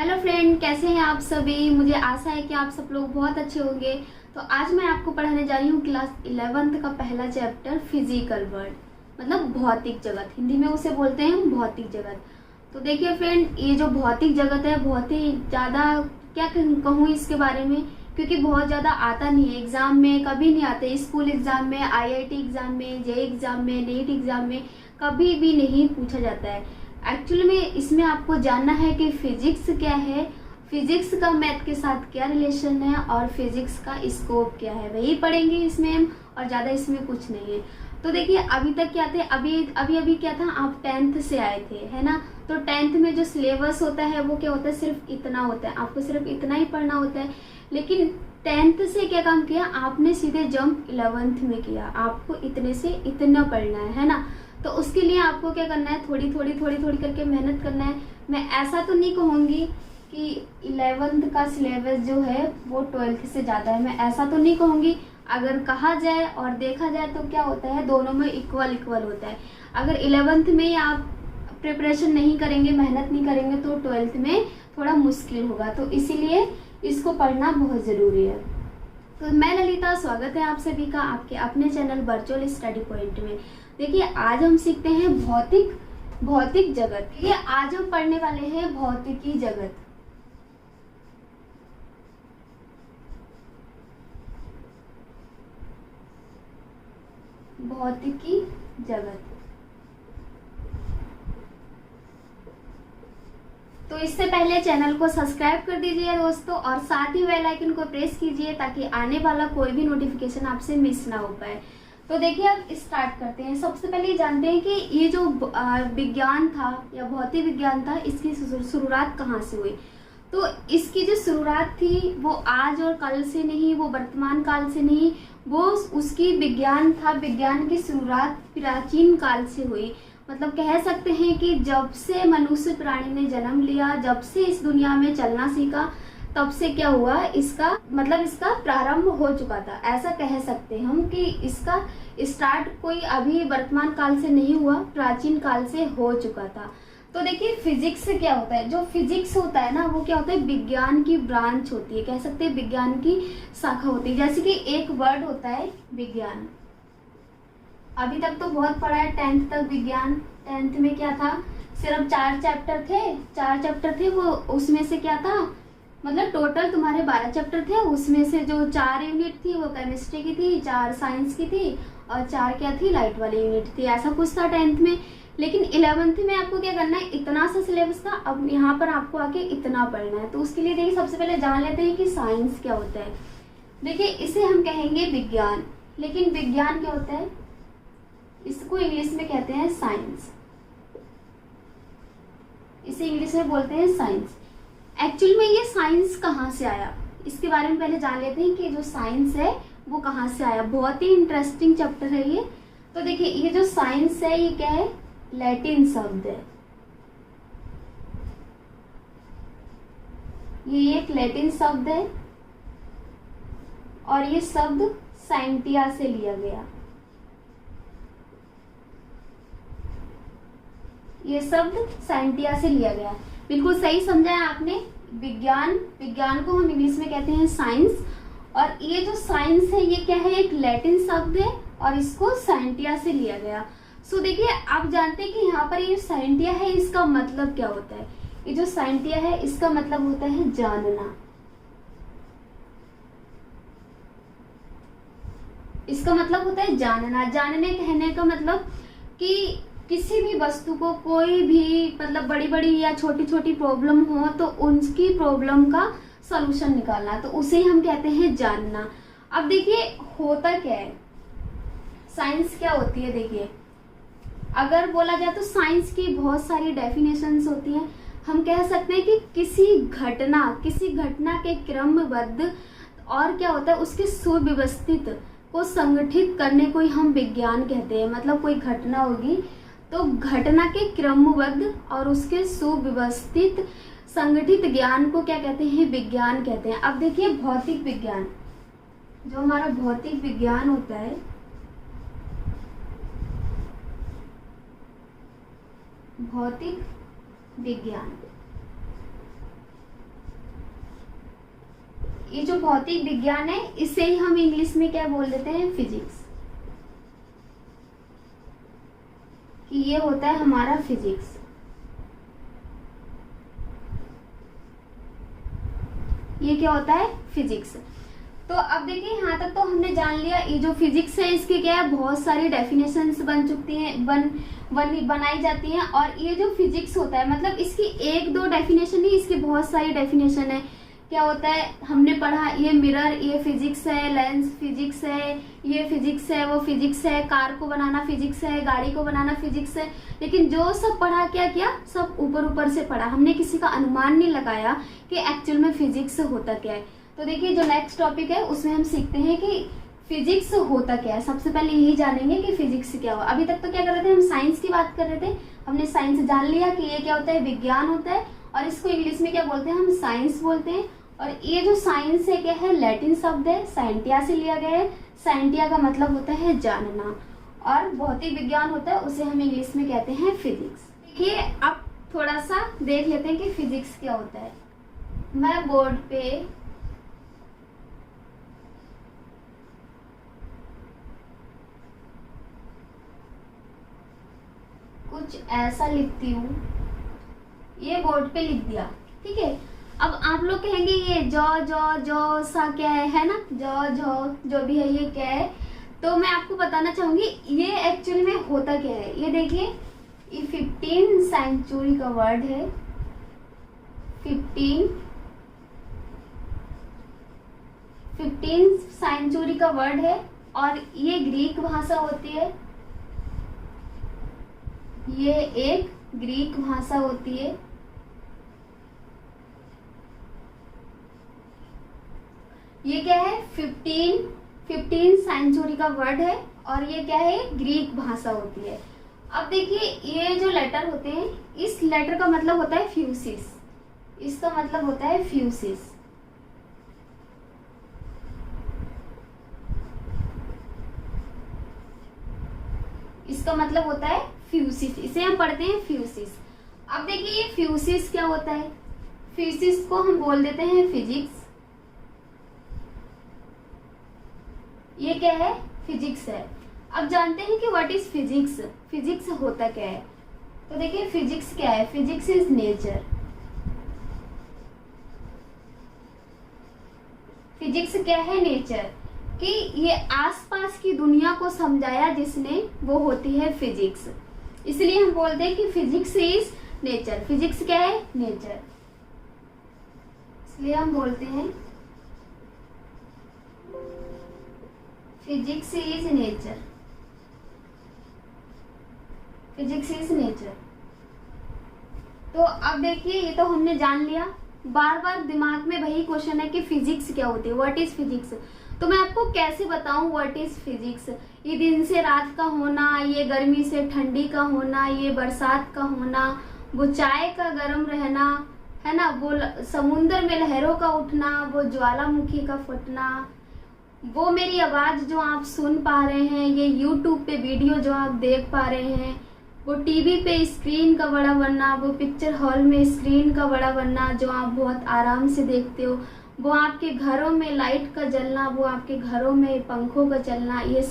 Hello friend, कैसे हैं आप सभी। मुझे आशा है कि आप सब लोग बहुत अच्छे होंगे। तो आज मैं आपको पढ़ाने जा रही हूँ क्लास 11th का पहला चैप्टर फिजिकल वर्ल्ड, मतलब भौतिक जगत। हिंदी में उसे बोलते हैं भौतिक जगत। तो देखिए फ्रेंड, ये जो भौतिक जगत है बहुत ही ज़्यादा, क्या कहूँ इसके बारे में, क्योंकि बहुत ज़्यादा आता नहीं है एग्ज़ाम में, कभी नहीं आते। स्कूल एग्ज़ाम में, आईआईटी एग्ज़ाम में, जेईई एग्ज़ाम में, नीट एग्ज़ाम में कभी भी नहीं पूछा जाता है। एक्चुअली में इसमें आपको जानना है कि फिजिक्स क्या है, फिजिक्स का मैथ के साथ क्या रिलेशन है और फिजिक्स का स्कोप क्या है, वही पढ़ेंगे इसमें हम, और ज़्यादा इसमें कुछ नहीं है। तो देखिए अभी तक क्या थे, अभी क्या था, आप 10th से आए थे, है ना। तो 10th में जो सिलेबस होता है वो क्या होता है, सिर्फ इतना होता है, आपको सिर्फ इतना ही पढ़ना होता है। लेकिन 10th से क्या काम किया आपने, सीधे जंप 11th में किया, आपको इतने से इतना पढ़ना है ना। तो उसके लिए आपको क्या करना है, थोड़ी थोड़ी करके मेहनत करना है। मैं ऐसा तो नहीं कहूँगी कि 11th का सिलेबस जो है वो 12th से ज़्यादा है, मैं ऐसा तो नहीं कहूँगी। अगर कहा जाए और देखा जाए तो क्या होता है, दोनों में इक्वल होता है। अगर 11th में आप प्रिपरेशन नहीं करेंगे, मेहनत नहीं करेंगे, तो 12th में थोड़ा मुश्किल होगा। तो इसीलिए इसको पढ़ना बहुत ज़रूरी है। तो मैं ललिता, स्वागत है आप सभी का आपके अपने चैनल वर्चुअल स्टडी पॉइंट में। देखिए आज हम सीखते हैं भौतिक जगत। ये आज हम पढ़ने वाले हैं भौतिकी जगत। भौतिकी जगत। तो इससे पहले चैनल को सब्सक्राइब कर दीजिए दोस्तों, और साथ ही बेल आइकन को प्रेस कीजिए ताकि आने वाला कोई भी नोटिफिकेशन आपसे मिस ना हो पाए। तो देखिए अब स्टार्ट करते हैं। सबसे पहले जानते हैं कि ये जो विज्ञान था या भौतिक विज्ञान था, इसकी शुरुआत कहाँ से हुई। तो इसकी जो शुरुआत थी वो आज और कल से नहीं, वो वर्तमान काल से नहीं, वो उसकी विज्ञान था, विज्ञान की शुरुआत प्राचीन काल से हुई। मतलब कह सकते हैं कि जब से मनुष्य प्राणी ने जन्म लिया, जब से इस दुनिया में चलना सीखा, तब से क्या हुआ, इसका प्रारंभ हो चुका था। ऐसा कह सकते हैं हम कि इसका स्टार्ट कोई अभी वर्तमान काल से नहीं हुआ, प्राचीन काल से हो चुका था। तो देखिए फिजिक्स से क्या होता है, जो फिजिक्स होता है ना वो क्या होता है, विज्ञान की ब्रांच होती है, कह सकते हैं विज्ञान की शाखा होती है। जैसे कि एक वर्ड होता है विज्ञान। अभी तक तो बहुत पढ़ा है 10th तक विज्ञान। 10th में क्या था, सिर्फ 4 चैप्टर थे वो। उसमें से क्या था, मतलब टोटल तुम्हारे 12 चैप्टर थे, उसमें से जो 4 यूनिट थी वो केमिस्ट्री की थी, 4 साइंस की थी, और 4 क्या थी, लाइट वाली यूनिट थी। ऐसा कुछ था 10th में। लेकिन 11th में आपको क्या करना है, इतना सा सिलेबस था, अब यहाँ पर आपको आके इतना पढ़ना है। तो उसके लिए देखिए सबसे पहले जान लेते हैं कि साइंस क्या होता है। देखिए इसे हम कहेंगे विज्ञान, लेकिन विज्ञान क्या होता है, इसको इंग्लिश में कहते हैं साइंस। इसे इंग्लिश में बोलते हैं साइंस। एक्चुअली में ये साइंस कहाँ से आया, इसके बारे में पहले जान लेते हैं कि जो साइंस है वो कहाँ से आया। बहुत ही इंटरेस्टिंग चैप्टर है ये। तो देखिए ये जो साइंस है ये क्या है, लैटिन शब्द है। ये एक लैटिन शब्द है और ये शब्द साइंटिया से लिया गया। ये शब्द साइंटिया से लिया गया। बिल्कुल सही समझा है आपने। विज्ञान को हम इंग्लिश में कहते हैं साइंस, और ये जो साइंस है ये क्या है, एक लैटिन शब्द है और इसको साइंटिया से लिया गया। सो देखिए आप जानते हैं कि यहाँ पर ये साइंटिया है, इसका मतलब क्या होता है। ये जो साइंटिया है इसका मतलब होता है जानना। इसका मतलब होता है जानना। जानने कहने का मतलब कि किसी भी वस्तु को, कोई भी मतलब बड़ी या छोटी प्रॉब्लम हो तो उनकी प्रॉब्लम का सलूशन निकालना, तो उसे हम कहते हैं जानना। अब देखिए होता क्या है, साइंस क्या होती है। देखिए अगर बोला जाए तो साइंस की बहुत सारी डेफिनेशंस होती हैं। हम कह सकते हैं कि किसी घटना के क्रमबद्ध और क्या होता है उसके सुव्यवस्थित को संगठित करने को ही हम विज्ञान कहते हैं। मतलब कोई घटना होगी तो घटना के क्रमबद्ध और उसके सुव्यवस्थित संगठित ज्ञान को क्या कहते हैं, विज्ञान कहते हैं। अब देखिए भौतिक विज्ञान, जो हमारा भौतिक विज्ञान होता है, भौतिक विज्ञान ये जो भौतिक विज्ञान है इसे ही हम इंग्लिश में क्या बोल देते हैं, फिजिक्स। कि ये होता है हमारा फिजिक्स। ये क्या होता है, फिजिक्स। तो अब देखिए यहाँ तक तो हमने जान लिया ये जो फिजिक्स है इसके क्या है, बहुत सारी डेफिनेशंस बन चुकी हैं, बनाई जाती हैं। और ये जो फिजिक्स होता है मतलब इसकी एक दो डेफिनेशन नहीं, इसकी बहुत सारी डेफिनेशन है। क्या होता है हमने पढ़ा, ये मिरर ये फिजिक्स है, लेंस फिजिक्स है, ये फिजिक्स है, वो फिजिक्स है, कार को बनाना फिजिक्स है, गाड़ी को बनाना फिजिक्स है। लेकिन जो सब पढ़ा क्या किया, सब ऊपर ऊपर से पढ़ा, हमने किसी का अनुमान नहीं लगाया कि एक्चुअल में फिजिक्स होता क्या है। तो देखिए जो नेक्स्ट टॉपिक है उसमें हम सीखते हैं कि फिजिक्स होता क्या है। सबसे पहले यही जानेंगे कि फिजिक्स क्या हुआ। अभी तक तो क्या कर रहे थे, हम साइंस की बात कर रहे थे। हमने साइंस जान लिया कि ये क्या होता है, विज्ञान होता है, और इसको इंग्लिश में क्या बोलते हैं, हम साइंस बोलते हैं। और ये जो साइंस है क्या है, लैटिन शब्द है, साइंटिया से लिया गया है। साइंटिया का मतलब होता है जानना, और भौतिक विज्ञान होता है उसे हम इंग्लिश में कहते हैं फिजिक्स। देखिए अब थोड़ा सा देख लेते हैं कि फिजिक्स क्या होता है। मैं बोर्ड पे कुछ ऐसा लिखती हूँ, ये बोर्ड पे लिख दिया, ठीक है। अब आप लोग कहेंगे ये जो सा क्या है ना, जो भी है ये क्या है। तो मैं आपको बताना चाहूंगी ये एक्चुअली में होता क्या है। ये देखिए ये 15 सेंचुरी का वर्ड है, 15 सेंचुरी का वर्ड है, और ये ग्रीक भाषा होती है। ये एक ग्रीक भाषा होती है। ये क्या है, 15 सेंचुरी का वर्ड है, और ये क्या है, ग्रीक भाषा होती है। अब देखिए ये जो लेटर होते हैं, इस लेटर का मतलब होता है फ्यूसिस। इसका मतलब होता है फ्यूसिस। इसका मतलब होता है फ्यूसिस, इसे हम पढ़ते हैं फ्यूसिस। अब देखिए ये फ्यूसिस क्या होता है, फ्यूसिस को हम बोल देते हैं फिजिक्स। ये क्या है, फिजिक्स है। अब जानते हैं कि व्हाट इज फिजिक्स, फिजिक्स होता क्या है। तो देखिए फिजिक्स क्या है, फिजिक्स इज नेचर। फिजिक्स क्या है, नेचर। कि ये आसपास की दुनिया को समझाया जिसने, वो होती है फिजिक्स। इसलिए हम बोलते हैं कि फिजिक्स इज नेचर। फिजिक्स क्या है, नेचर। इसलिए हम बोलते हैं physics is nature. Physics is nature. तो अब देखिए ये तो हमने जान लिया। बार बार दिमाग में वही क्वेश्चन है कि फिजिक्स क्या होती है, व्हाट इज फिजिक्स। तो मैं आपको कैसे बताऊं व्हाट इज फिजिक्स। ये दिन से रात का होना, ये गर्मी से ठंडी का होना, ये बरसात का होना, वो चाय का गर्म रहना, है ना, वो समुद्र में लहरों का उठना, वो ज्वालामुखी का फटना, वो मेरी आवाज जो आप सुन पा रहे हैं, ये यूट्यूब पे वीडियो जो आप देख पा रहे हैं, वो टीवी पे स्क्रीन का बड़ा बनना, वो पिक्चर हॉल में स्क्रीन का बड़ा बनना जो आप बहुत आराम से देखते हो, वो आपके घरों में लाइट का जलना, वो आपके घरों में पंखों का चलना, ये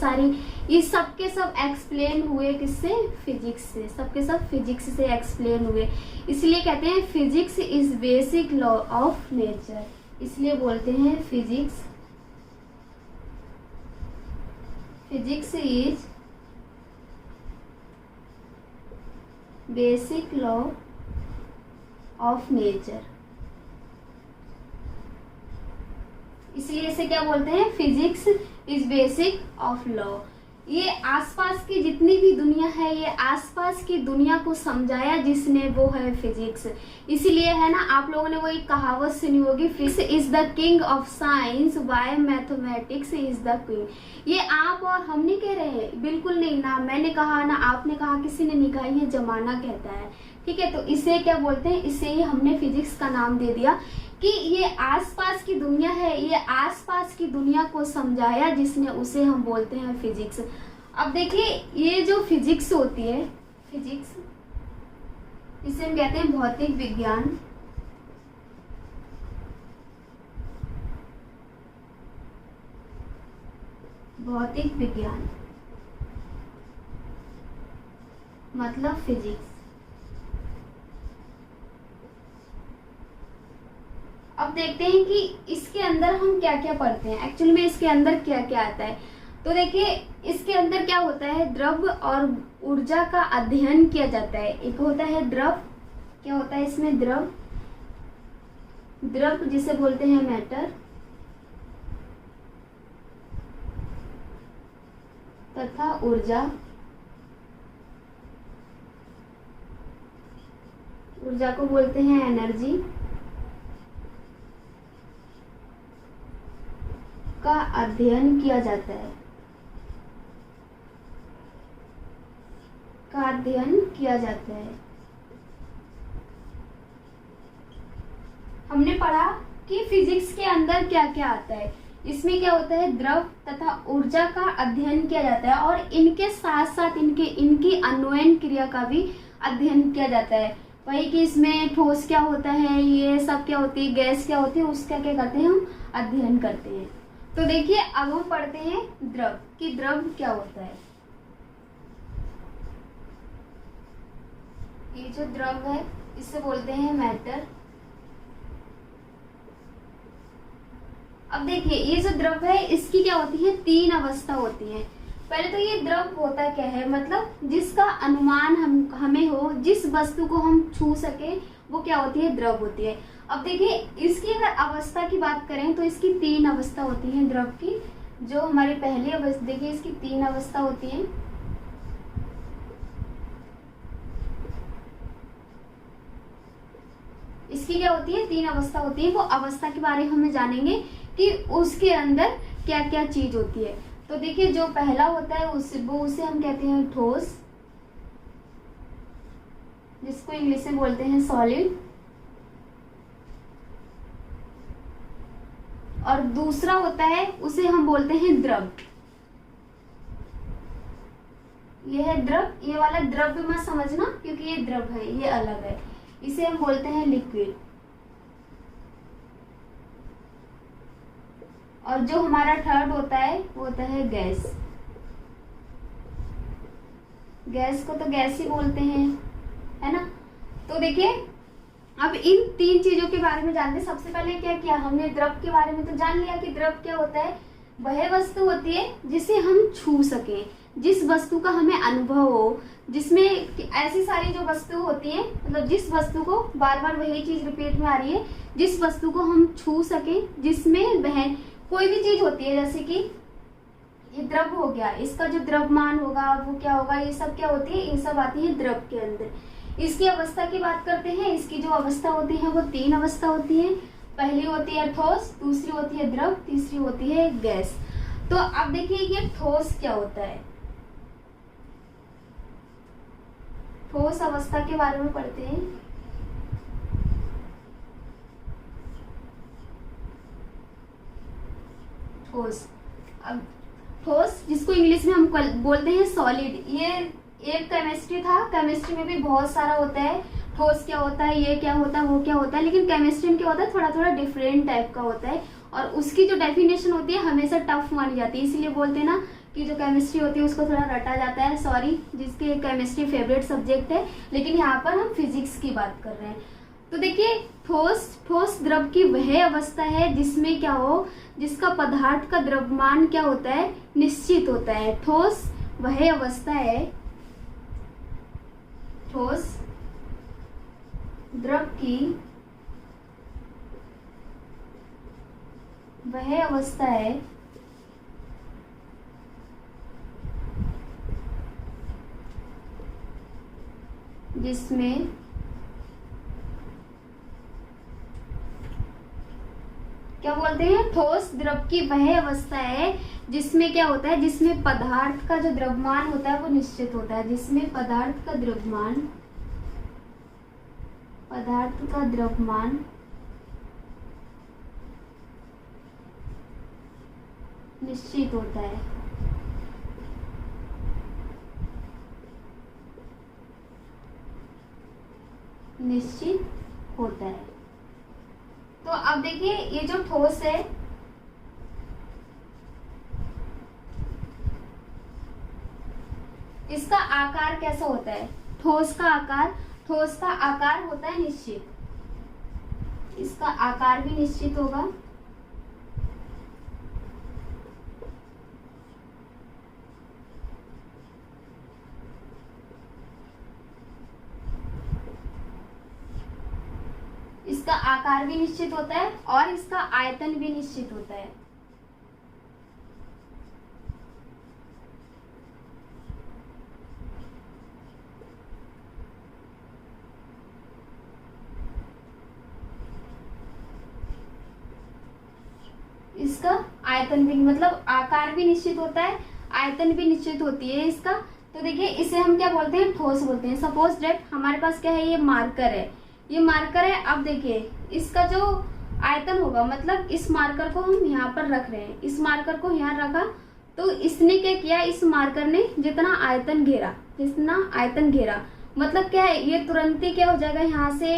सब के सब एक्सप्लेन हुए किससे, फिजिक्स से। सब के सब फिजिक्स से एक्सप्लेन हुए। इसलिए कहते हैं physics is basic law of nature. इसलिए बोलते हैं physics is basic law of nature. इसलिए इसे क्या बोलते हैं, physics is basic of law. ये आसपास की जितनी भी दुनिया है, ये आसपास की दुनिया को समझाया जिसने, वो है फिजिक्स। इसीलिए है ना, आप लोगों ने वो एक कहावत सुनी होगी, physics is the king of science why mathematics is the queen. ये आप और हम नहीं कह रहे हैं, बिल्कुल नहीं, ना मैंने कहा ना आपने कहा, किसी ने नहीं कहा, ये जमाना कहता है, ठीक है। तो इसे क्या बोलते हैं, इसे ही हमने फिजिक्स का नाम दे दिया कि ये आसपास की दुनिया है, ये आसपास की दुनिया को समझाया जिसने, उसे हम बोलते हैं फिजिक्स। अब देखिए ये जो फिजिक्स होती है, फिजिक्स इसे हम कहते हैं भौतिक विज्ञान। भौतिक विज्ञान मतलब फिजिक्स। अब देखते हैं कि इसके अंदर हम क्या क्या पढ़ते हैं, एक्चुअली में इसके अंदर क्या क्या आता है। तो देखिए इसके अंदर क्या होता है, द्रव्य और ऊर्जा का अध्ययन किया जाता है। एक होता है द्रव, क्या होता है इसमें, द्रव, द्रव जिसे बोलते हैं मैटर, तथा ऊर्जा, ऊर्जा को बोलते हैं एनर्जी, का अध्ययन किया जाता है, का अध्ययन किया जाता है। हमने पढ़ा कि फिजिक्स के अंदर क्या क्या आता है। इसमें क्या होता है, द्रव तथा ऊर्जा का अध्ययन किया जाता है और इनके साथ साथ इनकी अन्वयन क्रिया का भी अध्ययन किया जाता है। वही कि इसमें ठोस क्या होता है, ये सब क्या होती है, गैस क्या होती है, उसका क्या करते हैं, हम अध्ययन करते हैं। तो देखिए अब हम पढ़ते हैं द्रव, कि द्रव क्या होता है। ये जो द्रव है इसे बोलते हैं मैटर। अब देखिए ये जो द्रव है इसकी क्या होती है, तीन अवस्था होती है। पहले तो ये द्रव होता क्या है, मतलब जिसका अनुमान हमें हो, जिस वस्तु को हम छू सके वो क्या होती है, द्रव होती है। अब देखिए इसकी अगर अवस्था की बात करें तो इसकी तीन अवस्था होती है द्रव की। जो हमारी पहली अवस्था, देखिए इसकी तीन अवस्था होती है। इसकी क्या होती है, तीन अवस्था होती है। वो अवस्था के बारे में हमें जानेंगे कि उसके अंदर क्या क्या चीज होती है। तो देखिए जो पहला होता है उसे हम कहते हैं ठोस, जिसको इंग्लिश में बोलते हैं सॉलिड। और दूसरा होता है उसे हम बोलते हैं द्रव। ये है द्रव, ये वाला द्रव्य मत समझना क्योंकि ये द्रव है, ये अलग है। इसे हम बोलते हैं लिक्विड। और जो हमारा थर्ड होता है वो होता है गैस। गैस को तो गैस ही बोलते हैं, है ना। तो देखिए अब इन तीन चीजों के बारे में जानते हैं। सबसे पहले क्या किया हमने, द्रव के बारे में तो जान लिया कि द्रव क्या होता है। वह वस्तु होती है जिसे हम छू सकें, जिस वस्तु का हमें अनुभव हो, जिसमें ऐसी सारी जो वस्तु होती है, मतलब जिस वस्तु को बार बार वही चीज रिपीट में आ रही है, जिस वस्तु को हम छू सकें, जिसमें वह कोई भी चीज होती है, जैसे कि ये द्रव हो गया, इसका जो द्रव्यमान होगा वो क्या होगा, ये सब क्या होती है, ये सब आती है द्रव के अंदर। इसकी अवस्था की बात करते हैं। इसकी जो अवस्था होती है वो तीन अवस्था होती है। पहली होती है ठोस, दूसरी होती है द्रव, तीसरी होती है गैस। तो अब देखिए ये ठोस क्या होता है। ठोस अवस्था के बारे में पढ़ते हैं। ठोस, अब ठोस जिसको इंग्लिश में हम बोलते हैं सॉलिड, ये एक केमिस्ट्री था। केमिस्ट्री में भी बहुत सारा होता है, ठोस क्या होता है, ये क्या होता है, वो क्या होता है, लेकिन केमिस्ट्री में क्या होता है, थोड़ा थोड़ा डिफरेंट टाइप का होता है। और उसकी जो डेफिनेशन होती है हमेशा टफ मानी जाती है, इसीलिए बोलते हैं ना कि जो केमिस्ट्री होती है उसको थोड़ा रटा जाता है। सॉरी जिसके केमिस्ट्री फेवरेट सब्जेक्ट है, लेकिन यहाँ पर हम फिजिक्स की बात कर रहे हैं। तो देखिए ठोस द्रव की वह अवस्था है जिसमें क्या हो, जिसका पदार्थ का द्रव्यमान क्या होता है, निश्चित होता है। ठोस वह अवस्था है, ठोस द्रव की वह अवस्था है जिसमें क्या बोलते हैं, ठोस द्रव की वह अवस्था है जिसमें क्या होता है, जिसमें पदार्थ का जो द्रव्यमान होता है वो निश्चित होता है। जिसमें पदार्थ का द्रव्यमान निश्चित होता है। निश्चित होता है। तो अब देखिए ये जो ठोस है, इसका आकार कैसा होता है? ठोस का आकार होता है निश्चित, इसका आकार भी निश्चित होगा। इसका आकार भी निश्चित होता है और इसका आयतन भी निश्चित होता है। इसका आयतन भी, मतलब आकार भी निश्चित होता है, आयतन भी निश्चित होती है इसका। तो देखिए इसे हम क्या बोलते हैं? ठोस बोलते हैं। सपोज दैट हमारे पास क्या है? ये मार्कर है, ये मार्कर है। अब देखिए इसका जो आयतन होगा, मतलब इस मार्कर को हम यहाँ पर रख रहे हैं, इस मार्कर को यहाँ रखा, तो इसने क्या किया? इस मार्कर ने जितना आयतन घेरा, मतलब क्या है? ये तुरंत ही क्या हो जाएगा? यहाँ से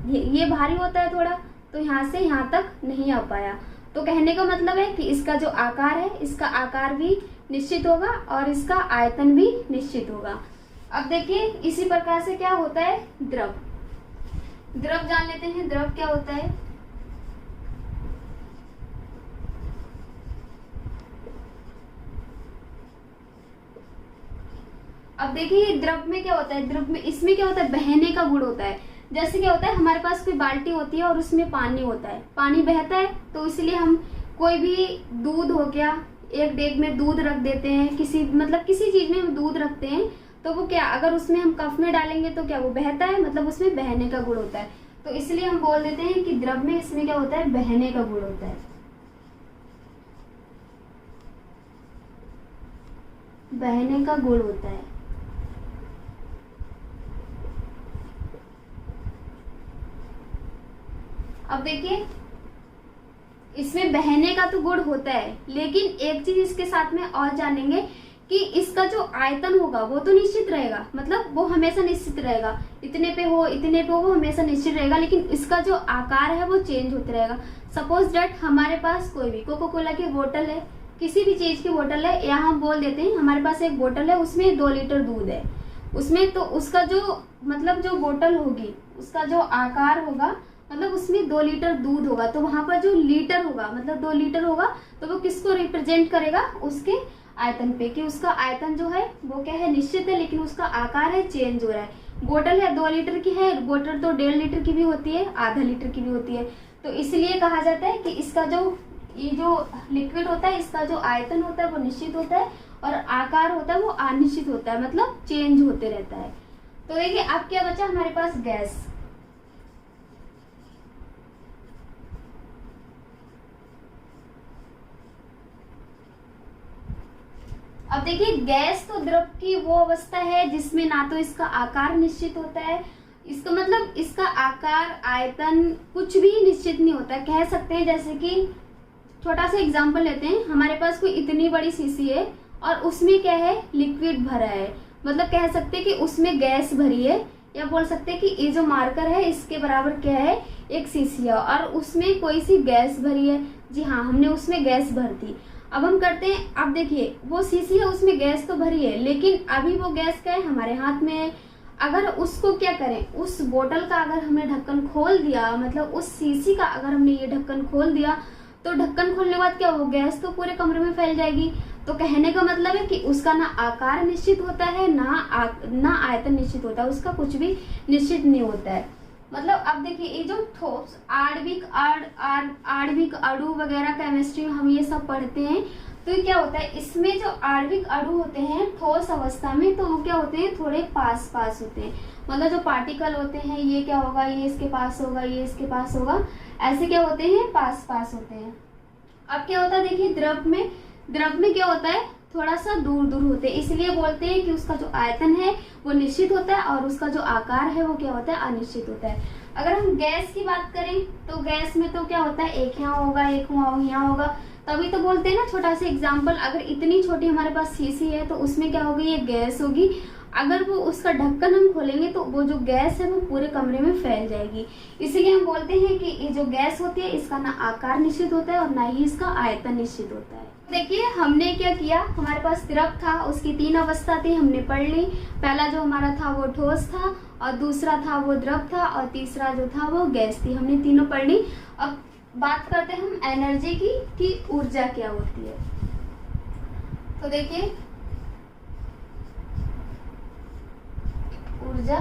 ये भारी होता है थोड़ा, तो यहाँ से यहाँ तक नहीं आ पाया। तो कहने का मतलब है कि इसका जो आकार है, इसका आकार भी निश्चित होगा और इसका आयतन भी निश्चित होगा। अब देखिए इसी प्रकार से क्या होता है? द्रव जान लेते हैं। द्रव क्या होता है? अब देखिए द्रव में क्या होता है? द्रव में इसमें क्या होता है? बहने का गुण होता है। जैसे क्या होता है? हमारे पास कोई बाल्टी होती है और उसमें पानी होता है, पानी बहता है, तो इसलिए हम कोई भी दूध हो गया, एक डेग में दूध रख देते हैं, किसी चीज में हम दूध रखते हैं, तो वो क्या, अगर उसमें हम कप में डालेंगे तो क्या वो बहता है, मतलब उसमें बहने का गुण होता है। तो इसलिए हम बोल देते हैं कि द्रव में इसमें क्या होता है? बहने का गुण होता है, बहने का गुण होता है। अब देखिए इसमें बहने का तो गुण होता है, लेकिन एक चीज इसके साथ में और जानेंगे कि इसका जो आयतन होगा वो तो निश्चित रहेगा, मतलब वो हमेशा निश्चित रहेगा, इतने पे हो वो हमेशा निश्चित रहेगा, लेकिन इसका जो आकार है वो चेंज होता रहेगा। सपोज दैट हमारे पास कोई भी कोको कोला की बोतल है, किसी भी चीज की बोतल है, या हम बोल देते हैं हमारे पास एक बोतल है, उसमें 2 लीटर दूध है उसमें, तो उसका जो मतलब जो बोतल होगी उसका जो आकार होगा, मतलब उसमें 2 लीटर दूध होगा, तो वहां पर जो लीटर होगा, मतलब 2 लीटर होगा, तो वो किसको रिप्रेजेंट करेगा? उसके आयतन पे, कि उसका आयतन जो है वो क्या है? निश्चित है, लेकिन उसका आकार है चेंज हो रहा है। बोतल है 2 लीटर की है, बोतल तो 1.5 लीटर की भी होती है, आधा लीटर की भी होती है, तो इसलिए कहा जाता है कि इसका जो ये जो लिक्विड होता है, इसका जो आयतन होता है वो निश्चित होता है और आकार होता है वो अनिश्चित होता है, मतलब चेंज होते रहता है। तो देखिए अब क्या बचा हमारे पास? गैस। अब देखिए गैस तो द्रव की वो अवस्था है जिसमें ना तो इसका आकार निश्चित होता है, इसका मतलब इसका आकार आयतन कुछ भी निश्चित नहीं होता। कह सकते हैं जैसे कि छोटा सा एग्जांपल लेते हैं, हमारे पास कोई इतनी बड़ी शीशी है और उसमें क्या है? लिक्विड भरा है, मतलब कह सकते हैं कि उसमें गैस भरी है, या बोल सकते हैं कि ये जो मार्कर है इसके बराबर क्या है? एक शीशी है और उसमें कोई सी गैस भरी है। जी हाँ, हमने उसमें गैस भर दी। अब हम करते हैं, अब देखिए वो शीशी है उसमें गैस तो भरी है, लेकिन अभी वो गैस क्या है? हमारे हाथ में है। अगर उसको क्या करें? उस बोतल का अगर हमने ढक्कन खोल दिया, मतलब उस शीशी का अगर हमने ये ढक्कन खोल दिया, तो ढक्कन खोलने के बाद क्या हो? गैस तो पूरे कमरे में फैल जाएगी। तो कहने का मतलब है कि उसका ना आकार निश्चित होता है, ना आयतन निश्चित होता है, उसका कुछ भी निश्चित नहीं होता है। मतलब अब देखिए ये जो ठोस आणविक अणु वगैरह केमिस्ट्री में हम ये सब पढ़ते हैं, तो ये क्या होता है? इसमें जो आणविक अणु होते हैं ठोस अवस्था में, तो वो क्या होते हैं? थोड़े पास होते हैं, मतलब जो पार्टिकल होते हैं ये क्या होगा? ये इसके पास होगा, ये इसके पास होगा, ऐसे क्या होते हैं? पास होते हैं। अब क्या होता है? देखिए द्रव में क्या होता है? थोड़ा सा दूर होते हैं, इसलिए बोलते हैं कि उसका जो आयतन है वो निश्चित होता है और उसका जो आकार है वो क्या होता है? अनिश्चित होता है। अगर हम गैस की बात करें तो गैस में तो क्या होता है? एक यहाँ होगा, एक यहाँ होगा, तभी तो बोलते हैं ना। छोटा सा एग्जाम्पल, अगर इतनी छोटी हमारे पास शीशी है तो उसमें क्या होगी? ये गैस होगी। अगर वो उसका ढक्कन हम खोलेंगे तो वो जो गैस है वो पूरे कमरे में फैल जाएगी। इसलिए हम बोलते हैं कि ये जो गैस होती है इसका ना आकार निश्चित होता है और ना ही इसका आयतन निश्चित होता है। देखिए हमने क्या किया, हमारे पास द्रव था, उसकी 3 अवस्था थी, हमने पढ़ ली। पहला जो हमारा था वो ठोस था, और दूसरा था वो द्रव था, और तीसरा जो था वो गैस थी। हमने तीनों पढ़ ली। अब बात करते हैं हम एनर्जी की कि ऊर्जा क्या होती है। तो देखिए ऊर्जा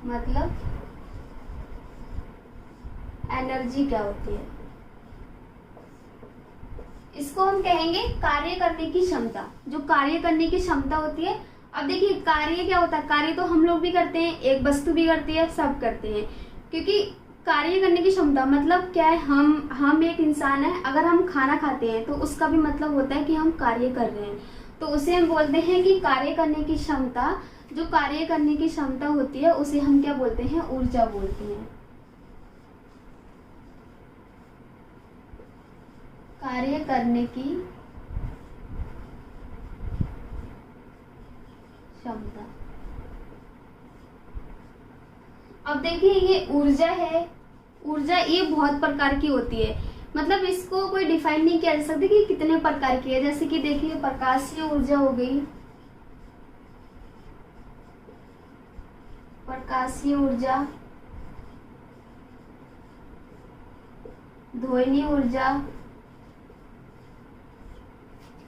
मतलब एनर्जी क्या होती है, इसको हम कहेंगे कार्य करने की क्षमता। जो कार्य करने की क्षमता होती है, अब देखिए कार्य क्या होता है, कार्य तो हम लोग भी करते हैं, एक वस्तु भी करती है, सब करते हैं। क्योंकि कार्य करने की क्षमता मतलब क्या है, हम एक इंसान है, अगर हम खाना खाते हैं तो उसका भी मतलब होता है कि हम कार्य कर रहे हैं। तो उसे हम बोलते हैं कि कार्य करने की क्षमता। जो कार्य करने की क्षमता होती है उसे हम क्या बोलते हैं, ऊर्जा बोलते हैं। कार्य करने की क्षमता। अब देखिए ये ऊर्जा है, ऊर्जा ये बहुत प्रकार की होती है। मतलब इसको कोई डिफाइन नहीं किया जा सकता कि कितने प्रकार की है। जैसे कि देखिए प्रकाशीय ऊर्जा हो गई, प्रकाशीय ऊर्जा, ध्वनि ऊर्जा,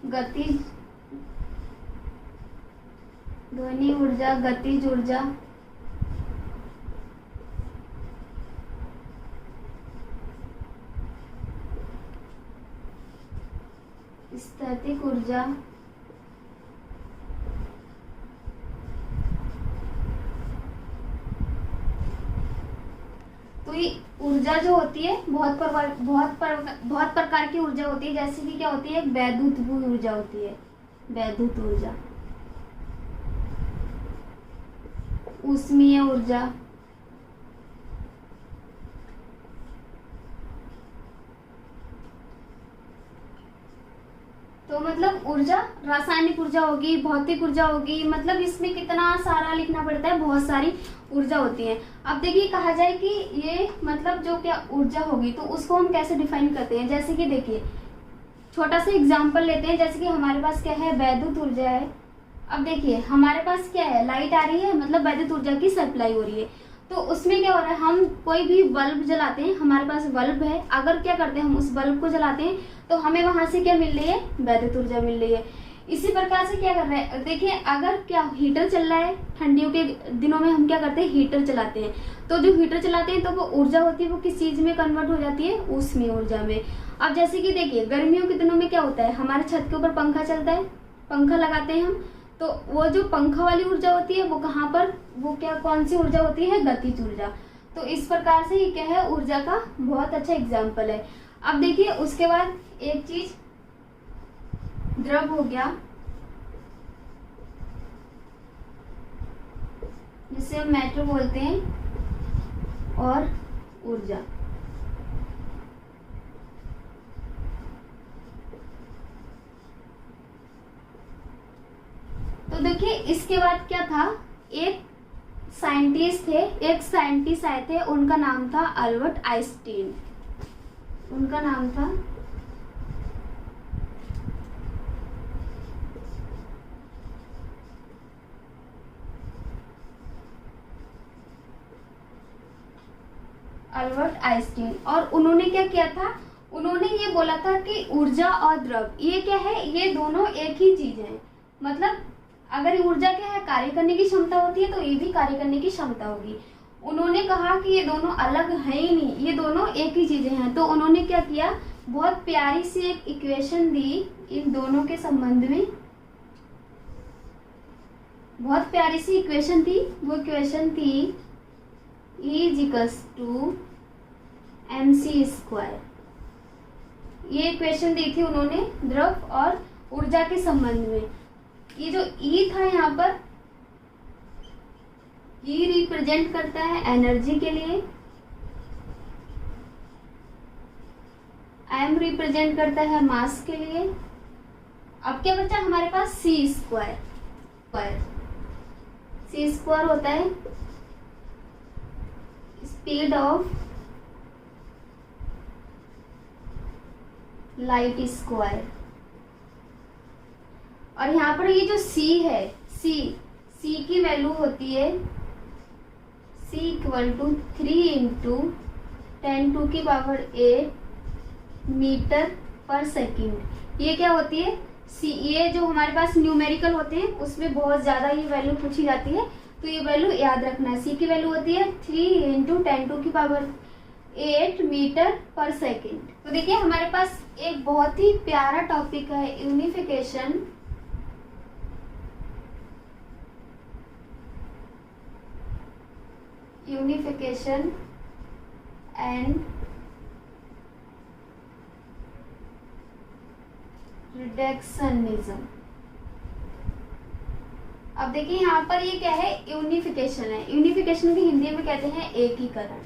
गतिज ध्वनि ऊर्जा, गतिज ऊर्जा, स्थैतिक ऊर्जा, तो ये ऊर्जा जो होती है बहुत प्रकार की ऊर्जा होती है। जैसे कि क्या होती है, वैद्युत ऊर्जा होती है, वैद्युत ऊर्जा, ऊष्मीय ऊर्जा, तो मतलब ऊर्जा रासायनिक ऊर्जा होगी, भौतिक ऊर्जा होगी, मतलब इसमें कितना सारा लिखना पड़ता है, बहुत सारी ऊर्जा होती है। अब देखिए कहा जाए कि ये मतलब जो क्या ऊर्जा होगी तो उसको हम कैसे डिफाइन करते हैं। जैसे कि देखिए छोटा सा एग्जांपल लेते हैं। जैसे कि हमारे पास क्या है, वैद्युत ऊर्जा है। अब देखिए हमारे पास क्या है, लाइट आ रही है, मतलब वैद्युत ऊर्जा की सप्लाई हो रही है। तो उसमें क्या हो रहा है, हम कोई भी बल्ब जलाते हैं, हमारे पास बल्ब है, अगर क्या करते हैं हम उस बल्ब को जलाते हैं तो हमें वहां से क्या मिल रही है, वैद्युत ऊर्जा मिल रही है। इसी प्रकार से क्या कर रहे हैं, देखिए अगर क्या हीटर चल रहा है, ठंडियों के दिनों में हम क्या करते हैं, हीटर चलाते हैं। तो जो हीटर चलाते हैं तो वो ऊर्जा होती है, वो किस चीज में कन्वर्ट हो जाती है, ऊष्मीय ऊर्जा में। अब जैसे कि देखिए गर्मियों के दिनों में क्या होता है, हमारे छत के ऊपर पंखा चलता है, पंखा लगाते हैं हम, तो वो जो पंखा वाली ऊर्जा होती है वो कहाँ पर, वो क्या कौन सी ऊर्जा होती है, गतिज ऊर्जा। तो इस प्रकार से ये क्या है, ऊर्जा का बहुत अच्छा एग्जाम्पल है। अब देखिए उसके बाद एक चीज द्रव हो गया, जिसे हम मैटर बोलते हैं, और ऊर्जा। तो देखिए इसके बाद क्या था, एक साइंटिस्ट आए थे, उनका नाम था अल्बर्ट आइंस्टीन। उनका नाम था अल्बर्ट आइंस्टीन। और उन्होंने क्या किया था, उन्होंने ये बोला था कि ऊर्जा और द्रव ये क्या है, ये दोनों एक ही चीज है। मतलब अगर ऊर्जा क्या है, कार्य करने की क्षमता होती है, तो ये भी कार्य करने की क्षमता होगी। उन्होंने कहा कि ये दोनों अलग है ही नहीं, ये दोनों एक ही चीजें हैं। तो उन्होंने क्या किया, बहुत प्यारी सी एक इक्वेशन दी इन दोनों के संबंध में, बहुत प्यारी सी इक्वेशन थी। वो इक्वेशन थी E=mc²। ये इक्वेशन दी थी उन्होंने द्रव और ऊर्जा के संबंध में। ये जो E था यहाँ पर, E रिप्रेजेंट करता है एनर्जी के लिए, M रिप्रेजेंट करता है मास के लिए। अब क्या बचा हमारे पास, C²। C² होता है स्पीड ऑफ लाइट स्क्वायर। और यहाँ पर ये जो c है, c की वैल्यू होती है c equal to 3 into 10⁸ metre per second. ये क्या होती है c, ये जो हमारे पास न्यूमेरिकल होते हैं उसमें बहुत ज्यादा ये वैल्यू पूछी जाती है, तो ये वैल्यू याद रखना है। c की वैल्यू होती है 3 इंटू 10⁸ मीटर पर सेकेंड। तो देखिए हमारे पास एक बहुत ही प्यारा टॉपिक है यूनिफिकेशन एंड रिडक्शनिज्म। अब देखिए यहाँ पर ये क्या है, यूनिफिकेशन है। यूनिफिकेशन की हिंदी में कहते हैं एकीकरण,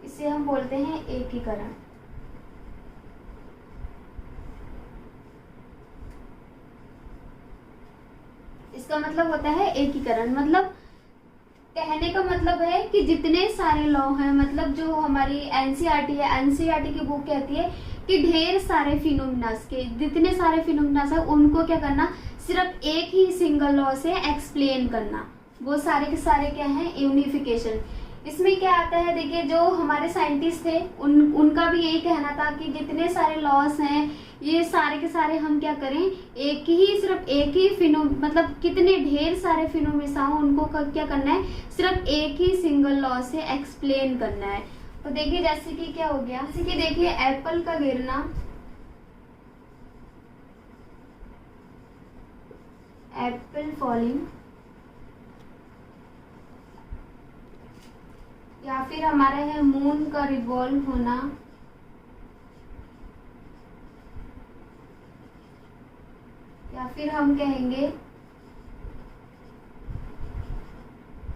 इसे हम बोलते हैं एकीकरण। इसका मतलब होता है एकीकरण, मतलब कहने का मतलब है कि जितने सारे लॉ हैं, मतलब जो हमारी एनसीईआरटी है, एनसीईआरटी की बुक कहती है कि ढेर सारे फिनोमिनास के, जितने सारे फिनोमिनास है उनको क्या करना, सिर्फ एक ही सिंगल लॉ से एक्सप्लेन करना। वो सारे के सारे क्या है, यूनिफिकेशन। इसमें क्या आता है, देखिए जो हमारे साइंटिस्ट थे उनका भी यही कहना था कि जितने सारे लॉस हैं ये सारे के सारे हम क्या करें, सिर्फ एक ही मतलब कितने ढेर सारे फिनोमिना हो उनको क्या करना है, सिर्फ एक ही सिंगल लॉ से एक्सप्लेन करना है। तो देखिए जैसे कि क्या हो गया, जैसे कि देखिए एप्पल का गिरना, एप्पल फॉलिंग, या फिर हमारा है मून का रिवॉल्व होना, या फिर हम कहेंगे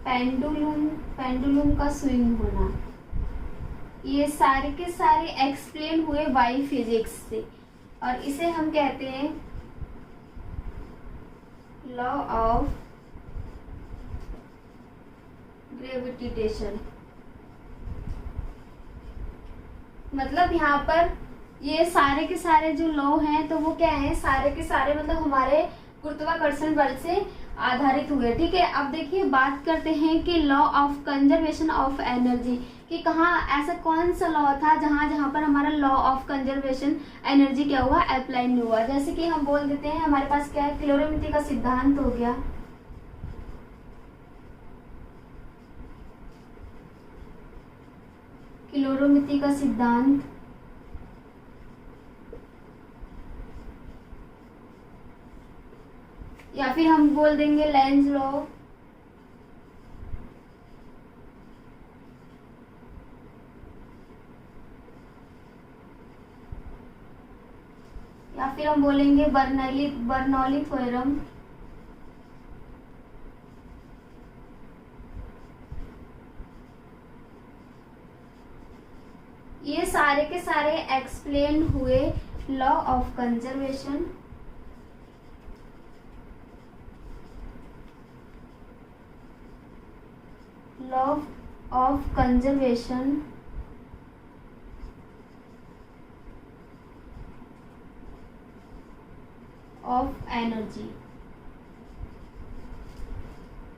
पेंडुलम का स्विंग होना। ये सारे के सारे एक्सप्लेन हुए बाय फिजिक्स से, और इसे हम कहते हैं लॉ ऑफ ग्रेविटेशन। मतलब यहाँ पर ये सारे के सारे जो लॉ हैं तो वो क्या है, सारे के सारे मतलब हमारे गुरुत्वाकर्षण बल से आधारित हुए। ठीक है, अब देखिए बात करते हैं कि law of conservation of energy, कि कहाँ ऐसा कौन सा लॉ था जहाँ पर हमारा लॉ ऑफ कंजर्वेशन एनर्जी क्या हुआ, अप्लाई नहीं हुआ। जैसे कि हम बोल देते हैं हमारे पास क्या है, कैलोरीमेट्री का सिद्धांत हो गया, कैलोरीमेट्री का सिद्धांत, या फिर हम बोल देंगे लेंज लॉ, या फिर हम बोलेंगे बर्नौली थ्योरम। ये सारे के सारे एक्सप्लेन हुए law of conservation, law of conservation of energy.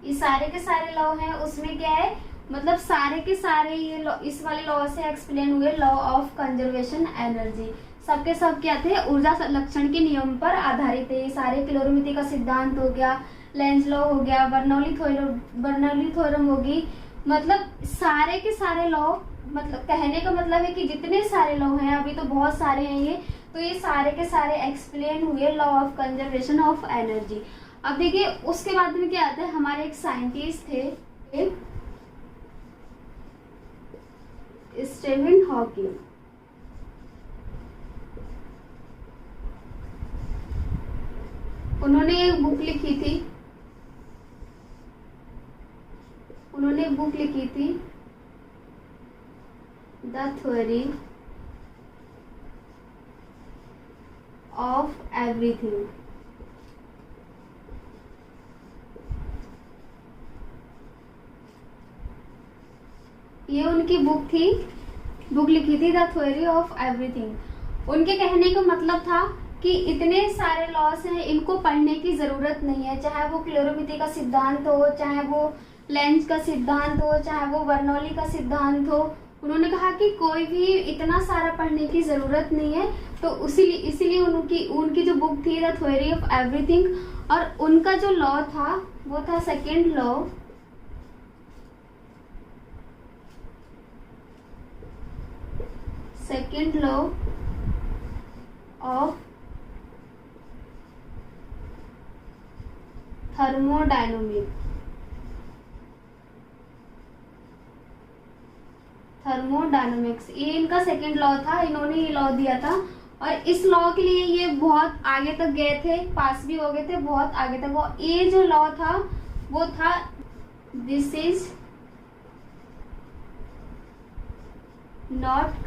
ये सारे के सारे लॉ हैं, उसमें क्या है, मतलब सारे के सारे ये लॉ इस वाले लॉ से एक्सप्लेन हुए लॉ ऑफ कंजर्वेशन एनर्जी। सबके सब क्या थे, ऊर्जा संरक्षण के नियम पर आधारित है। ये सारे कैलोरीमेट्री का सिद्धांत हो गया, लेंज लॉ हो गया, बर्नौली थ्योरम होगी, मतलब सारे के सारे लॉ, मतलब कहने का मतलब है कि जितने सारे लॉ हैं, अभी तो बहुत सारे हैं ये, तो ये सारे के सारे एक्सप्लेन हुए law of conservation of energy. अब देखिए उसके बाद में क्या आता है, हमारे एक साइंटिस्ट थे स्टीफन हॉकिंग। उन्होंने एक बुक लिखी थी, द थ्योरी ऑफ एवरीथिंग। ये उनकी बुक थी बुक लिखी थी द थ्योरी ऑफ एवरीथिंग। उनके कहने का मतलब था कि इतने सारे लॉस हैं, इनको पढ़ने की जरूरत नहीं है, चाहे वो क्लोरोमिति का सिद्धांत हो, चाहे वो लेंज का सिद्धांत हो, चाहे वो बर्नौली का सिद्धांत हो। उन्होंने कहा कि कोई भी इतना सारा पढ़ने की जरूरत नहीं है। तो इसीलिए उनकी जो बुक थी द थ्योरी ऑफ एवरीथिंग, और उनका जो लॉ था वो था सेकेंड लॉ ऑफ थर्मोडायनामिक्स, ये इनका सेकेंड लॉ था। इन्होंने ये लॉ दिया था और इस लॉ के लिए ये बहुत आगे तक गए थे, पास भी हो गए थे बहुत आगे तक। वो ये जो लॉ था वो था this is not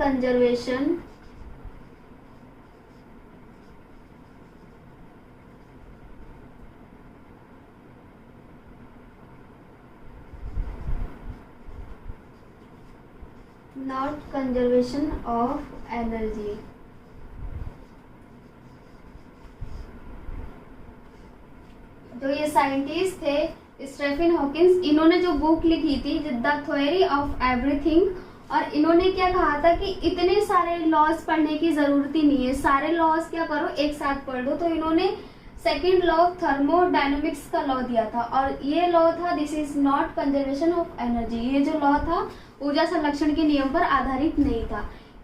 conservation of energy. जो ये साइंटिस्ट थे स्टीफन हॉकिंस, इन्होंने जो बुक लिखी थी द थ्योरी ऑफ एवरीथिंग, और इन्होंने क्या कहा था कि इतने सारे लॉस पढ़ने की जरूरत ही नहीं है, सारे लॉस क्या करो एक साथ पढ़ दो। तो इन्होंने सेकेंड लॉ ऑफ थर्मोडायनामिक्स का लॉ दिया था, और ये लॉ था this is not conservation of energy. ये जो लॉ था ऊर्जा संरक्षण के नियम पर आधारित नहीं था।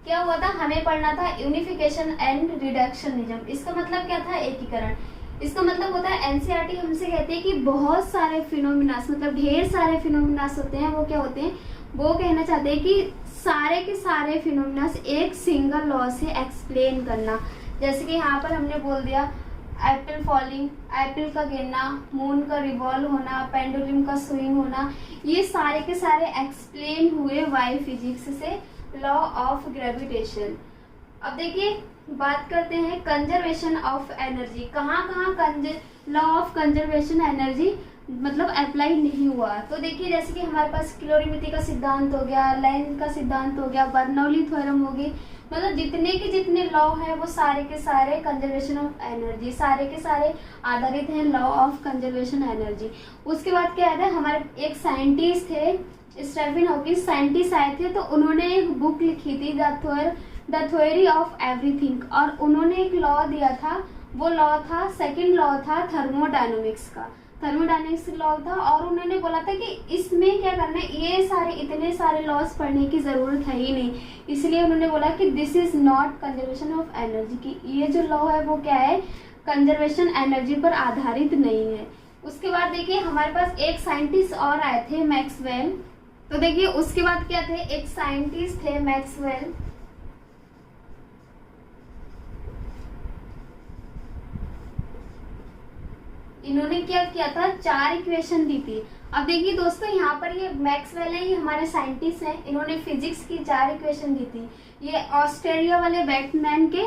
क्या हुआ था, हमें पढ़ना था यूनिफिकेशन एंड रिडक्शनिज्म। इसका मतलब क्या था, एकीकरण। इसका मतलब होता है एनसीईआरटी हमसे कहते हैं कि बहुत सारे फिनोमिनास, मतलब ढेर सारे फिनोमिनास होते हैं, वो क्या होते हैं, वो कहना चाहते हैं कि सारे के सारे फिनोमिनास एक सिंगल लॉ से एक्सप्लेन करना। जैसे कि यहाँ पर हमने बोल दिया एप्पल फॉलिंग, एप्पल का गिरना, मून का रिवॉल्व होना, पेंडुलम का स्विंग होना, ये सारे के सारे एक्सप्लेन हुए बाय फिजिक्स से, लॉ ऑफ ग्रेविटेशन। अब देखिए बात करते हैं कंजर्वेशन ऑफ एनर्जी। कहाँ कहाँ लॉ ऑफ कंजर्वेशन एनर्जी मतलब अप्लाई नहीं हुआ। तो देखिए जैसे कि हमारे पास क्लोरीमिति का सिद्धांत हो गया, लेंज का सिद्धांत हो गया, बर्नौली थ्योरम होगी, मतलब जितने के जितने लॉ है वो सारे के सारे कंजर्वेशन ऑफ एनर्जी, सारे के सारे आधारित हैं लॉ ऑफ कंजर्वेशन एनर्जी। उसके बाद क्या है, हमारे एक साइंटिस्ट थे स्टीफन हॉकिंग, साइंटिस्ट आए थे, तो उन्होंने एक बुक लिखी थी द थ्योरी ऑफ एवरीथिंग, और उन्होंने एक लॉ दिया था। वो लॉ था सेकेंड लॉ था थर्मोडायनामिक्स का, थर्मोडायनामिक्स लॉ था। और उन्होंने बोला था कि इसमें क्या करना है, ये सारे इतने सारे लॉस पढ़ने की जरूरत है ही नहीं, इसलिए उन्होंने बोला कि this is not conservation of energy, की ये जो लॉ है वो क्या है, कंजर्वेशन एनर्जी पर आधारित नहीं है। उसके बाद देखिए हमारे पास एक साइंटिस्ट और आए थे मैक्सवेल। तो देखिए उसके बाद क्या थे, एक साइंटिस्ट थे मैक्सवेल, इन्होंने क्या किया था, 4 इक्वेशन दी थी। अब देखिए दोस्तों यहाँ पर ये मैक्सवेल है, ये हमारे साइंटिस्ट हैं, इन्होंने फिजिक्स की 4 इक्वेशन दी थी। ये ऑस्ट्रेलिया वाले बैट्समैन के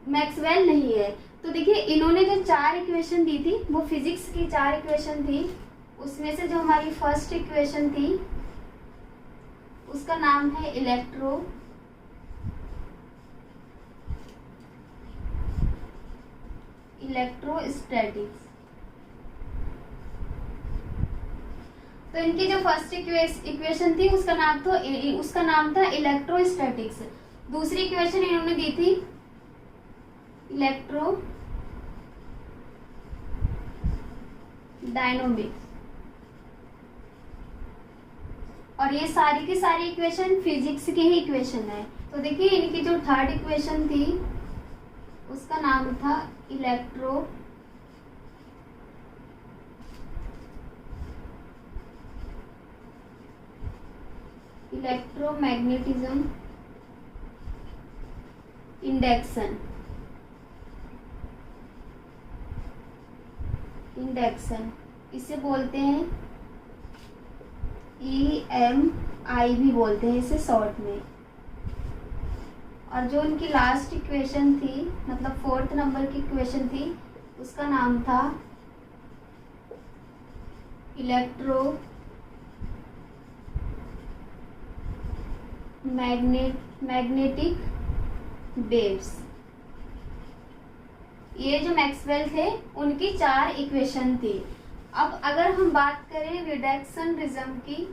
मैक्सवेल नहीं है। तो देखिए इन्होंने जो 4 इक्वेशन दी थी वो फिजिक्स की 4 इक्वेशन थी। उसमें से जो हमारी फर्स्ट इक्वेशन थी उसका नाम है इलेक्ट्रोस्टैटिक्स। तो इनकी जो फर्स्ट इक्वेशन थी उसका नाम था इलेक्ट्रोस्टैटिक्स। दूसरी इक्वेशन इन्होंने दी थी इलेक्ट्रो डायनामिक्स, और ये सारी की सारी इक्वेशन फिजिक्स की ही इक्वेशन है। तो देखिए इनकी जो थर्ड इक्वेशन थी उसका नाम था इलेक्ट्रोमैग्नेटिज्म इंडक्शन, इसे बोलते हैं EMI भी बोलते हैं इसे शॉर्ट में। और जो उनकी लास्ट इक्वेशन थी, मतलब 4th नंबर की इक्वेशन थी, उसका नाम था मैग्नेटिक वेव्स। ये जो मैक्सवेल थे उनकी 4 इक्वेशन थी। अब अगर हम बात करें रिडक्शनिज्म की,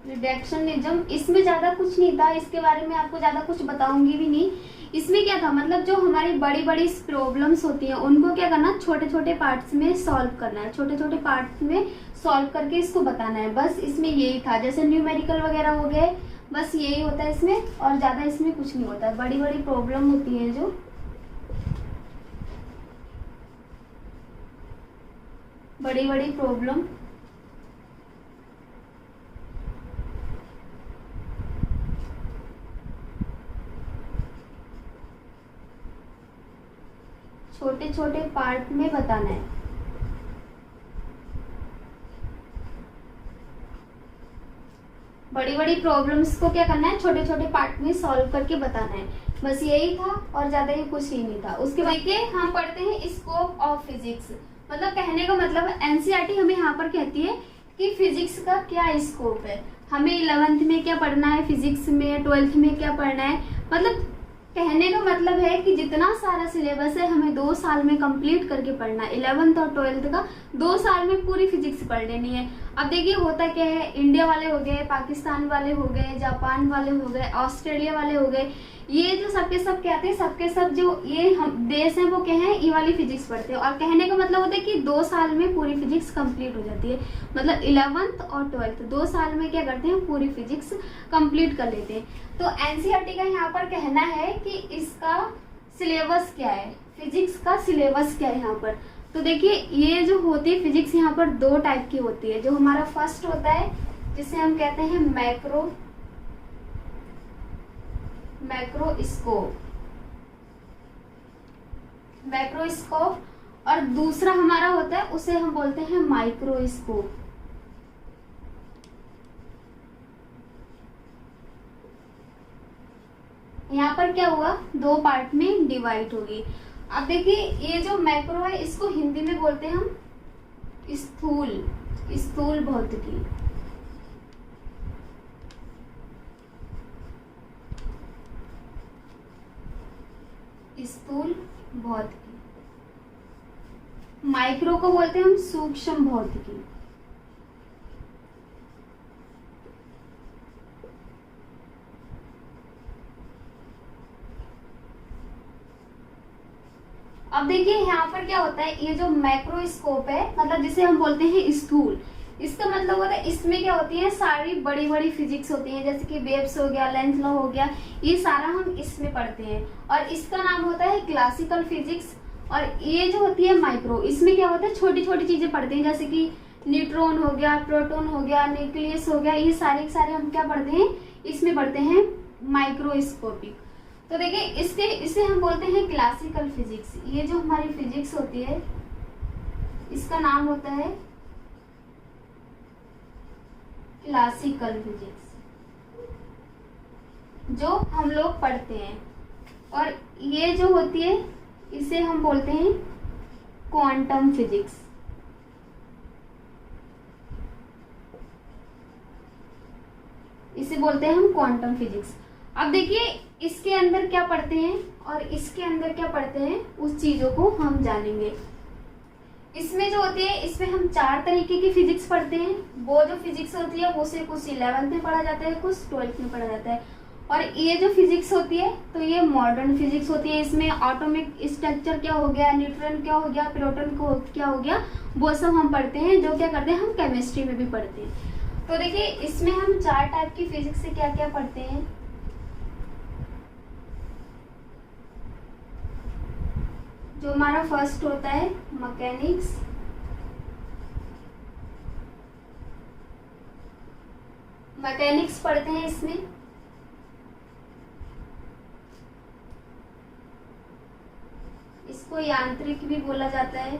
रिडक्शनिज्म, इसमें ज्यादा कुछ नहीं था, इसके बारे में आपको ज्यादा कुछ बताऊंगी भी नहीं। इसमें क्या था, मतलब जो हमारी बड़ी बड़ी प्रॉब्लम्स होती हैं उनको क्या करना, छोटे छोटे पार्ट्स में सॉल्व करना है, छोटे छोटे पार्ट्स में सॉल्व करके इसको बताना है, बस इसमें यही था। जैसे न्यूमेरिकल वगैरह हो गए, बस यही होता है इसमें, और ज्यादा इसमें कुछ नहीं होता है। बड़ी बड़ी प्रॉब्लम होती है, जो बड़ी बड़ी प्रॉब्लम छोटे छोटे पार्ट में बताना है। बड़ी बड़ी प्रॉब्लम्स को क्या करना है, छोटे छोटे पार्ट में सॉल्व करके बताना है, बस यही था और ज्यादा ही कुछ ही नहीं था। उसके बाद के हम पढ़ते हैं स्कोप ऑफ फिजिक्स। मतलब कहने का मतलब एनसीईआरटी हमें यहाँ पर कहती है कि फिजिक्स का क्या स्कोप है, हमें 11th में क्या पढ़ना है, फिजिक्स में 12th में क्या पढ़ना है। मतलब कहने का मतलब है कि जितना सारा सिलेबस है हमें 2 साल में कंप्लीट करके पढ़ना है। 11th और 12th का 2 साल में पूरी फिजिक्स पढ़ लेनी है। अब देखिए होता क्या है, इंडिया वाले हो गए, पाकिस्तान वाले हो गए, जापान वाले हो गए, ऑस्ट्रेलिया वाले हो गए, ये जो सबके सब क्या थे, सबके सब जो ये हम देश हैं वो क्या है, ये वाली फिजिक्स पढ़ते हैं। और कहने का मतलब होता है कि 2 साल में पूरी फिजिक्स कंप्लीट हो जाती है। मतलब 11th और 12th 2 साल में क्या करते हैं, पूरी फिजिक्स कंप्लीट कर लेते हैं। तो एनसीईआरटी का यहाँ पर कहना है कि इसका सिलेबस क्या है, फिजिक्स का सिलेबस क्या है यहाँ पर। तो देखिए ये जो होती है फिजिक्स, यहाँ पर 2 टाइप की होती है। जो हमारा फर्स्ट होता है जिसे हम कहते हैं मैक्रोस्कोप, और दूसरा हमारा होता है उसे हम बोलते हैं माइक्रोस्कोप। यहाँ पर क्या हुआ, 2 पार्ट में डिवाइड होगी। अब देखिए ये जो मैक्रो है इसको हिंदी में बोलते हैं हम स्थूल भौतिकी। स्थूल भौतिकी। माइक्रो को बोलते हैं हम सूक्ष्म भौतिकी। अब देखिए यहाँ पर क्या होता है, ये जो मैक्रोस्कोप है मतलब जिसे हम बोलते हैं स्थूल, इसका मतलब होता है इसमें क्या होती है, सारी बड़ी बड़ी फिजिक्स होती है, जैसे कि वेव्स हो गया, लेंस लॉ हो गया, ये सारा हम इसमें पढ़ते हैं। और इसका नाम होता है क्लासिकल फिजिक्स। और ये जो होती है माइक्रो, इसमें क्या होता है, छोटी छोटी चीजें पढ़ते हैं, जैसे कि न्यूट्रॉन हो गया, प्रोटॉन हो गया, न्यूक्लियस हो गया, ये सारे के सारे हम क्या पढ़ते हैं, इसमें पढ़ते हैं माइक्रोस्कोपिक। तो देखिए इसे हम बोलते हैं क्लासिकल फिजिक्स। ये जो हमारी फिजिक्स होती है इसका नाम होता है क्लासिकल फिजिक्स, जो हम लोग पढ़ते हैं। और ये जो होती है इसे हम बोलते हैं क्वांटम फिजिक्स। इसे बोलते हैं हम क्वांटम फिजिक्स। अब देखिए इसके अंदर क्या पढ़ते हैं और इसके अंदर क्या पढ़ते हैं, उस चीजों को हम जानेंगे। इसमें जो होती है, इसमें हम 4 तरीके की फिजिक्स पढ़ते हैं। वो जो फिजिक्स होती है वो से कुछ 11th में पढ़ा जाता है, कुछ 12th में पढ़ा जाता है। और ये जो फिजिक्स होती है तो ये मॉडर्न फिजिक्स होती है। इसमें एटॉमिक स्ट्रक्चर क्या हो गया, न्यूट्रॉन क्या हो गया, प्रोटॉन को क्या हो गया, वो सब हम पढ़ते हैं। जो क्या करते हैं, हम केमिस्ट्री में भी पढ़ते हैं। तो देखिए इसमें हम 4 टाइप की फिजिक्स से क्या क्या पढ़ते हैं। जो हमारा फर्स्ट होता है मैकेनिक्स, पढ़ते हैं इसमें। इसको यांत्रिक भी बोला जाता है।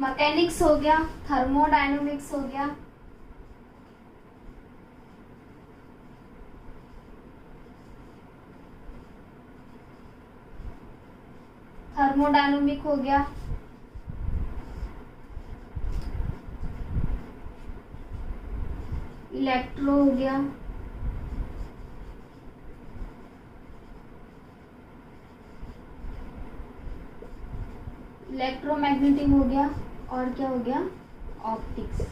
मैकेनिक्स हो गया, थर्मोडायनामिक्स हो गया, थर्मोडायनामिक हो गया, इलेक्ट्रो हो गया, इलेक्ट्रोमैग्नेटिक हो गया, और क्या हो गया, ऑप्टिक्स।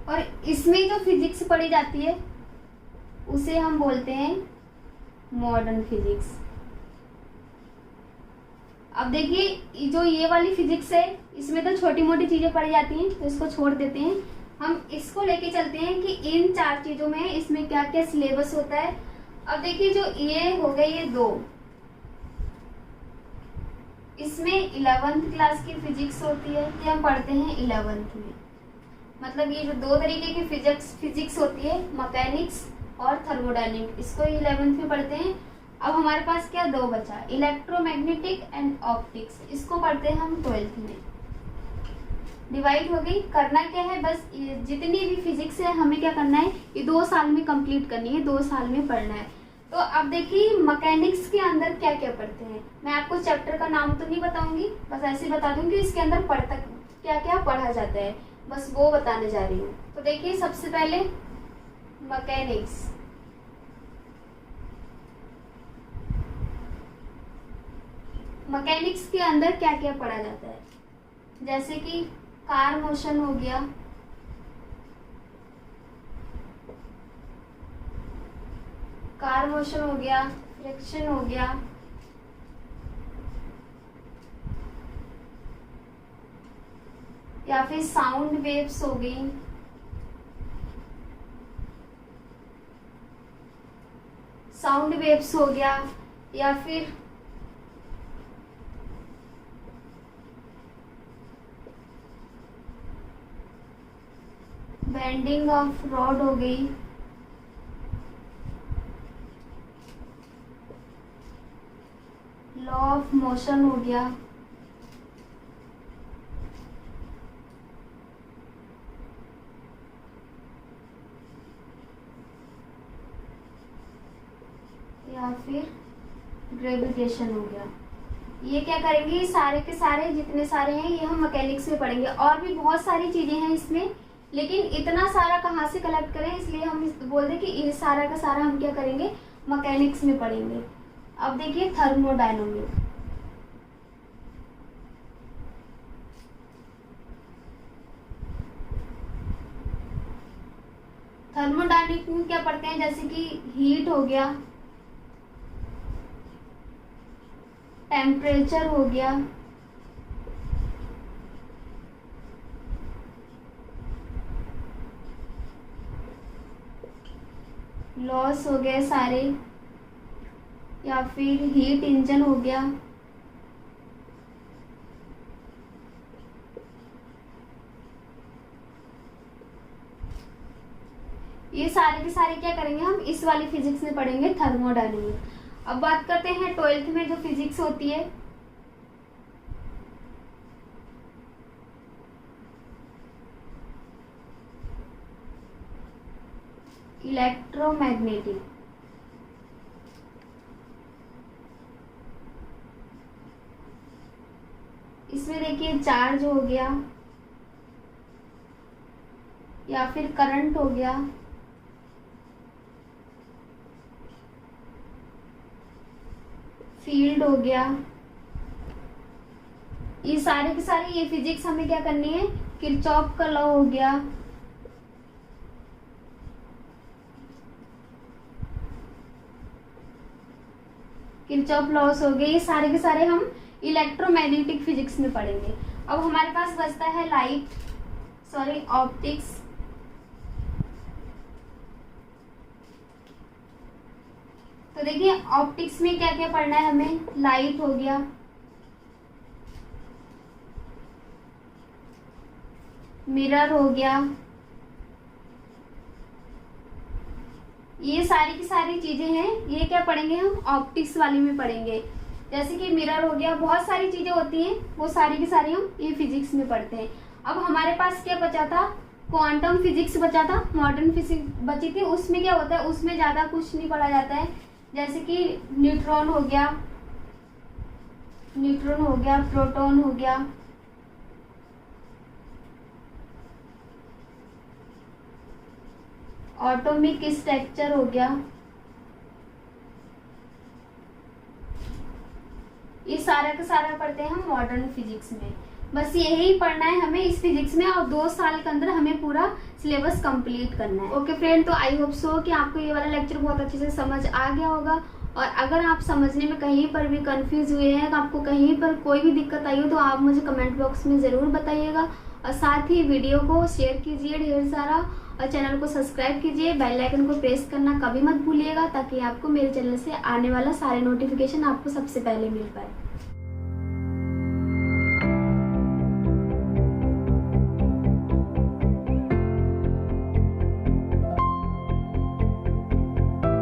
और इसमें जो फिजिक्स पढ़ी जाती है उसे हम बोलते हैं मॉडर्न फिजिक्स। अब देखिए जो ये वाली फिजिक्स है इसमें तो छोटी मोटी चीजें पढ़ी जाती हैं, तो इसको छोड़ देते हैं। हम इसको लेके चलते हैं कि इन 4 चीजों में इसमें क्या क्या सिलेबस होता है। अब देखिए जो ये हो गए ये 2, इसमें 11th क्लास की फिजिक्स होती है, ये हम पढ़ते हैं 11th में। मतलब ये जो 2 तरीके की फिजिक्स होती है, मैकेनिक्स और थर्मोडायनेमिक, इसको 11th में पढ़ते हैं। अब हमारे पास क्या 2 बचा, इलेक्ट्रोमैग्नेटिक एंड ऑप्टिक्स, इसको पढ़ते हैं हम 12th में। डिवाइड हो गई। करना क्या है, बस जितनी भी फिजिक्स है हमें क्या करना है, ये 2 साल में कंप्लीट करनी है, 2 साल में पढ़ना है। तो अब देखिए मैकेनिक्स के अंदर क्या क्या पढ़ते हैं। मैं आपको चैप्टर का नाम तो नहीं बताऊंगी, बस ऐसे बता दूंगी इसके अंदर क्या क्या पढ़ा जाता है, बस वो बताने जा रही हूँ। तो देखिए सबसे पहले मैकेनिक्स। मैकेनिक्स के अंदर क्या क्या पढ़ा जाता है, जैसे कि कार मोशन हो गया, फ्रिक्शन हो गया, या फिर साउंड वेव्स हो गई, हो गया, या फिर बेंडिंग ऑफ रॉड हो गई, लॉ ऑफ मोशन हो गया, या फिर ग्रेविटेशन हो गया। ये क्या करेंगे, सारे के सारे जितने सारे हैं ये हम मैकेनिक्स में पढ़ेंगे। और भी बहुत सारी चीजें हैं इसमें, लेकिन इतना सारा कहाँ से कलेक्ट करें, इसलिए हम बोल दें कि ये सारा का सारा हम क्या करेंगे, मैकेनिक्स में पढ़ेंगे। अब देखिए थर्मोडायनामिक। थर्मोडायनामिक में क्या पढ़ते हैं, जैसे कि हीट हो गया, टेम्परेचर हो गया, लॉस हो गए सारे, या फिर हीट इंजन हो गया, ये सारे के सारे क्या करेंगे हम इस वाली फिजिक्स में पढ़ेंगे, थर्मोडायनामिक। अब बात करते हैं 12th में जो फिजिक्स होती है, इलेक्ट्रोमैग्नेटिक। इसमें देखिए चार्ज हो गया, या फिर करंट हो गया, फील्ड हो गया, ये सारे के सारे ये फिजिक्स हमें क्या करनी है, किरचॉफ का लॉ हो गया, किरचॉफ लॉस हो गए, ये सारे के सारे हम इलेक्ट्रोमैग्नेटिक फिजिक्स में पढ़ेंगे। अब हमारे पास बचता है ऑप्टिक्स। तो देखिए ऑप्टिक्स में क्या क्या पढ़ना है हमें, लाइट हो गया, मिरर हो गया, ये सारी की सारी चीजें हैं, ये क्या पढ़ेंगे हम ऑप्टिक्स वाली में पढ़ेंगे। जैसे कि मिरर हो गया, बहुत सारी चीजें होती हैं, वो सारी की सारी हम ये फिजिक्स में पढ़ते हैं। अब हमारे पास क्या बचा था, क्वांटम फिजिक्स बचा था, मॉडर्न फिजिक्स बची थी। उसमें क्या होता है, उसमें ज्यादा कुछ नहीं पढ़ा जाता है, जैसे कि न्यूट्रॉन हो गया, न्यूट्रॉन हो गया, प्रोटॉन हो गया, एटॉमिक स्ट्रक्चर हो गया, ये सारा का सारा पढ़ते हैं हम मॉडर्न फिजिक्स में। बस यही पढ़ना है हमें इस फिजिक्स में, और 2 साल के अंदर हमें पूरा सिलेबस कंप्लीट करना है। ओके फ्रेंड, तो आई होप सो कि आपको ये वाला लेक्चर बहुत अच्छे से समझ आ गया होगा। और अगर आप समझने में कहीं पर भी कंफ्यूज हुए हैं, आपको कहीं पर कोई भी दिक्कत आई हो, तो आप मुझे कमेंट बॉक्स में ज़रूर बताइएगा। और साथ ही वीडियो को शेयर कीजिए ढेर सारा, और चैनल को सब्सक्राइब कीजिए, बेल आइकन को प्रेस करना कभी मत भूलिएगा, ताकि आपको मेरे चैनल से आने वाला सारे नोटिफिकेशन आपको सबसे पहले मिल पाए।